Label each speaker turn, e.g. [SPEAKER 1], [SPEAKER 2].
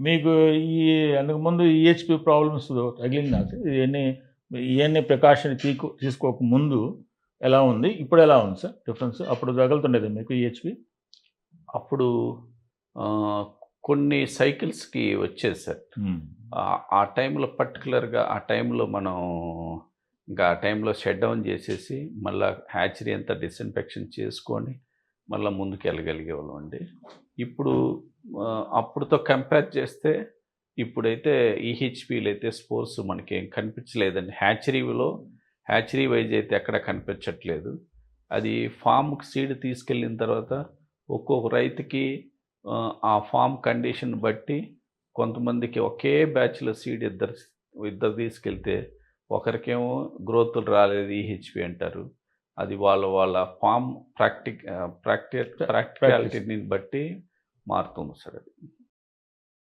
[SPEAKER 1] మీకు ఈ అంతకుముందు ఈహెచ్పి ప్రాబ్లమ్స్ తగిలింది నాకు. ఇవన్నీ ప్రికాషన్ తీసుకోక ముందు ఎలా ఉంది? ఇప్పుడు ఎలా ఉంది సార్ డిఫరెన్స్? అప్పుడు తగులుతుండేది మీకు ఈహెచ్పి?
[SPEAKER 2] అప్పుడు కొన్ని సైకిల్స్‌కి వచ్చేది సార్. ఆ టైంలో పర్టిక్యులర్‌గా ఆ టైంలో మనం ఇంకా ఆ టైంలో షట్ డౌన్ చేసేసి మళ్ళా హ్యాచరీ అంతా డిస్ఇన్ఫెక్షన్ చేసుకొని మళ్ళీ ముందుకు వెళ్ళగలిగేవాళ్ళం అండి. ఇప్పుడు అప్పుడుతో కంపేర్ చేస్తే ఇప్పుడైతే ఈహెచ్పిలు అయితే స్పోర్స్ మనకేం కనిపించలేదండి. హ్యాచరీ వైజ్ అయితే ఎక్కడ కనిపించట్లేదు. అది ఫామ్కి సీడ్ తీసుకెళ్ళిన తర్వాత ఒక్కొక్క రైతుకి ఆ ఫామ్ కండిషన్ బట్టి కొంతమందికి ఒకే బ్యాచ్లో సీడ్ ఇద్దరు తీసుకెళ్తే ఒకరికేమో గ్రోతులు రాలేదు ఈహెచ్పి అంటారు. అది వాళ్ళ ఫామ్ ప్రాక్టికాలిటీని బట్టి మారుతుంది సార్ అది.